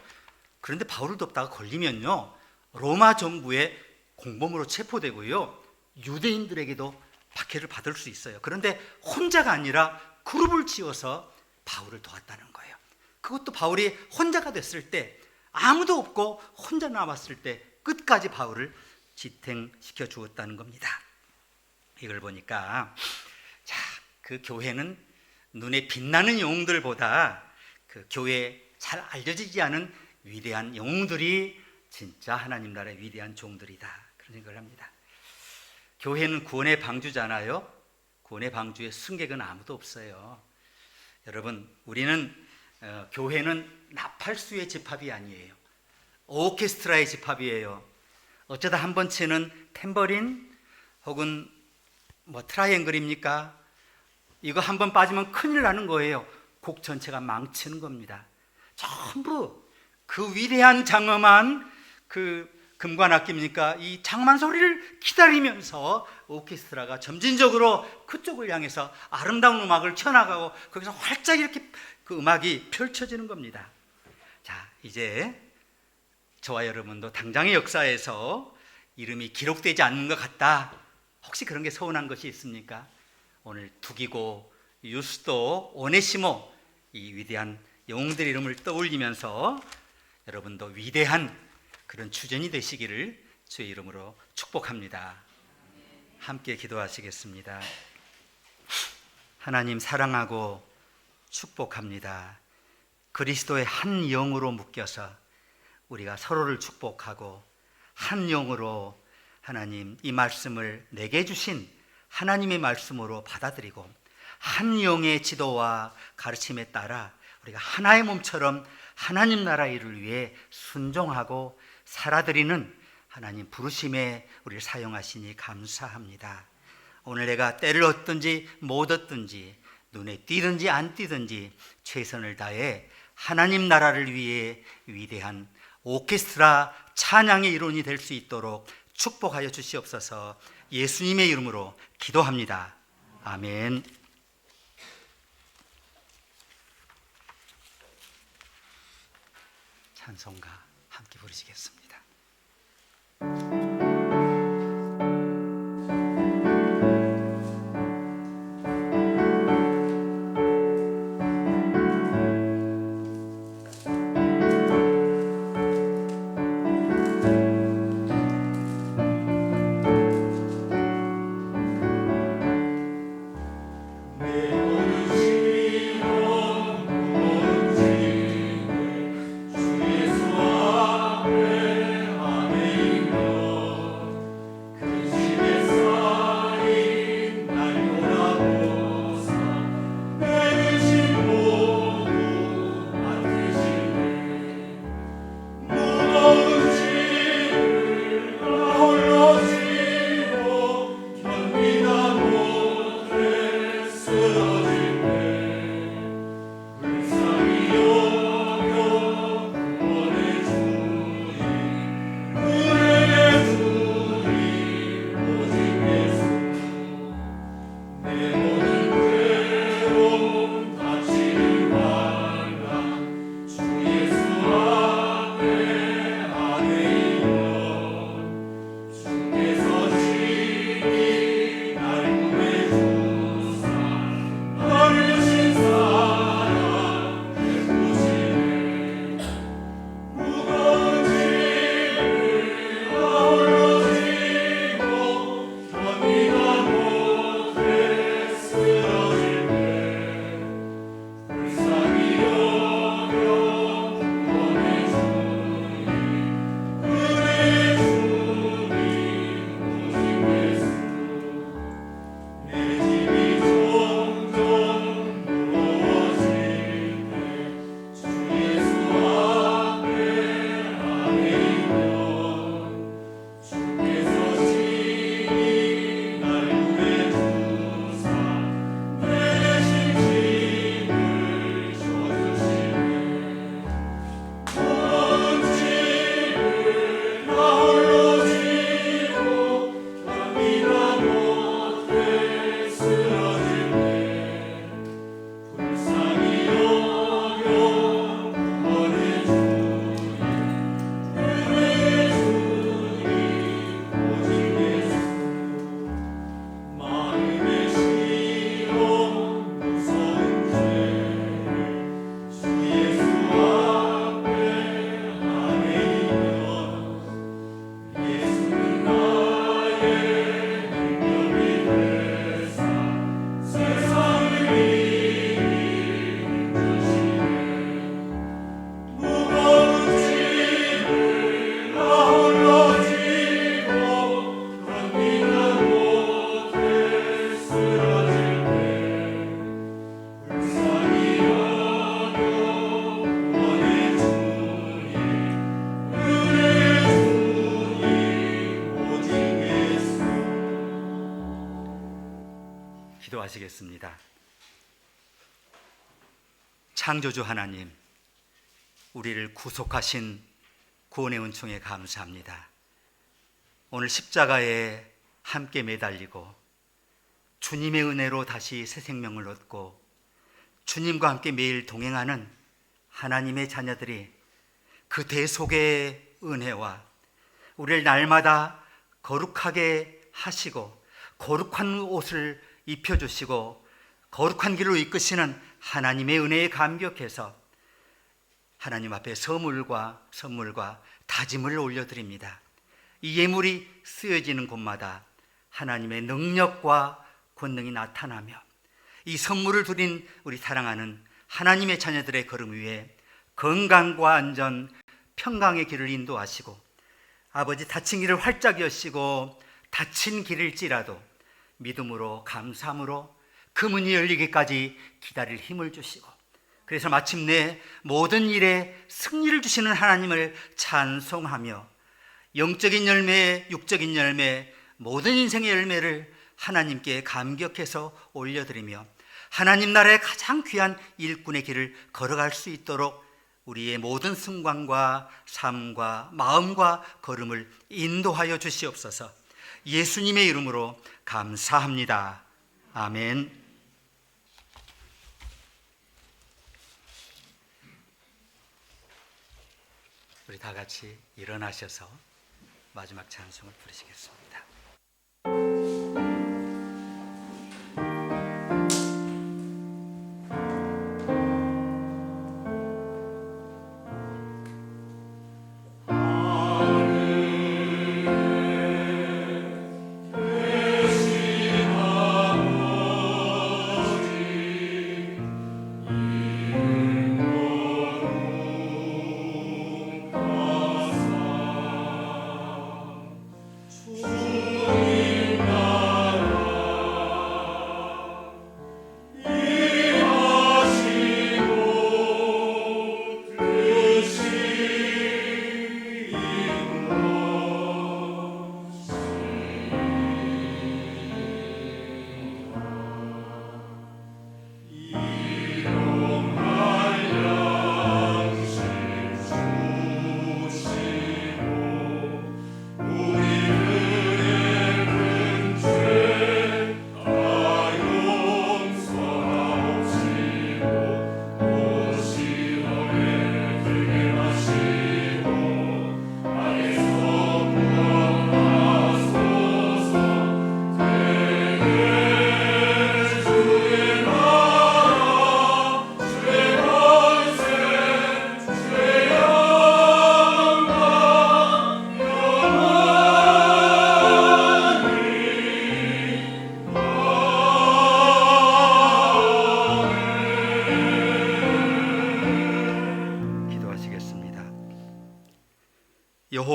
그런데 바울을 돕다가 걸리면요 로마 정부의 공범으로 체포되고요 유대인들에게도 박해를 받을 수 있어요. 그런데 혼자가 아니라 그룹을 지어서 바울을 도왔다는 거예요. 그것도 바울이 혼자가 됐을 때 아무도 없고 혼자 남았을 때 끝까지 바울을 지탱시켜 주었다는 겁니다. 이걸 보니까 그 교회는 눈에 빛나는 영웅들보다 그 교회에 잘 알려지지 않은 위대한 영웅들이 진짜 하나님 나라의 위대한 종들이다, 그런 생각을 합니다. 교회는 구원의 방주잖아요. 구원의 방주에 승객은 아무도 없어요. 여러분, 우리는 교회는 나팔수의 집합이 아니에요. 오케스트라의 집합이에요. 어쩌다 한 번 치는 탬버린 혹은 트라이앵글입니까? 이거 한 번 빠지면 큰일 나는 거예요. 곡 전체가 망치는 겁니다. 전부 그 위대한 장엄한 그 금관 악기입니까? 이 장만 소리를 기다리면서 오케스트라가 점진적으로 그쪽을 향해서 아름다운 음악을 켜나가고 거기서 활짝 이렇게 그 음악이 펼쳐지는 겁니다. 자, 이제 저와 여러분도 당장의 역사에서 이름이 기록되지 않는 것 같다. 혹시 그런 게 서운한 것이 있습니까? 오늘 두기고, 유스도, 오네시모 이 위대한 영웅들 이름을 떠올리면서 여러분도 위대한 그런 주전이 되시기를 주의 이름으로 축복합니다. 함께 기도하시겠습니다. 하나님 사랑하고 축복합니다. 그리스도의 한 영으로 묶여서 우리가 서로를 축복하고 한 영으로 하나님 이 말씀을 내게 주신 하나님의 말씀으로 받아들이고 한 영의 지도와 가르침에 따라 우리가 하나의 몸처럼 하나님 나라 일을 위해 순종하고 살아드리는 하나님 부르심에 우리를 사용하시니 감사합니다. 오늘 내가 때를 얻든지 못 얻든지 눈에 띄든지 안 띄든지 최선을 다해 하나님 나라를 위해 위대한 오케스트라 찬양의 일원이 될 수 있도록 축복하여 주시옵소서. 예수님의 이름으로 기도합니다. 아멘. 찬송가 함께 부르시겠습니다. 주의 수 앞에 아멘. 기도하시겠습니다. 창조주 하나님, 우리를 구속하신 구원의 은총에 감사합니다. 오늘 십자가에 함께 매달리고 주님의 은혜로 다시 새 생명을 얻고 주님과 함께 매일 동행하는 하나님의 자녀들이 그 대속의 은혜와 우리를 날마다 거룩하게 하시고 거룩한 옷을 입혀주시고 거룩한 길로 이끄시는 하나님의 은혜에 감격해서 하나님 앞에 선물과 다짐을 올려드립니다. 이 예물이 쓰여지는 곳마다 하나님의 능력과 권능이 나타나며 이 선물을 드린 우리 사랑하는 하나님의 자녀들의 걸음 위에 건강과 안전, 평강의 길을 인도하시고 아버지 닫힌 길을 활짝 여시고 닫힌 길일지라도 믿음으로 감사함으로 그 문이 열리기까지 기다릴 힘을 주시고 그래서 마침내 모든 일에 승리를 주시는 하나님을 찬송하며 영적인 열매, 육적인 열매, 모든 인생의 열매를 하나님께 감격해서 올려드리며 하나님 나라의 가장 귀한 일꾼의 길을 걸어갈 수 있도록 우리의 모든 순간과 삶과 마음과 걸음을 인도하여 주시옵소서. 예수님의 이름으로 감사합니다. 아멘. 우리 다 같이 일어나셔서 마지막 찬송을 부르시겠습니다.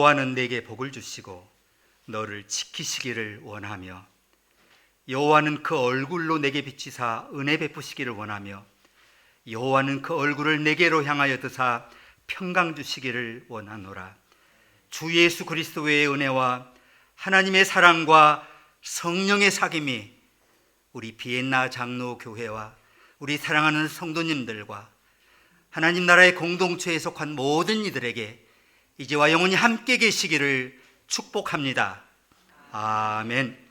여호와는 내게 복을 주시고 너를 지키시기를 원하며 여호와는 그 얼굴로 내게 비치사 은혜 베푸시기를 원하며 여호와는 그 얼굴을 내게로 향하여 드사 평강 주시기를 원하노라. 주 예수 그리스도의 은혜와 하나님의 사랑과 성령의 사귐이 우리 비엔나 장로교회와 우리 사랑하는 성도님들과 하나님 나라의 공동체에 속한 모든 이들에게 이제와 영원히 함께 계시기를 축복합니다. 아멘.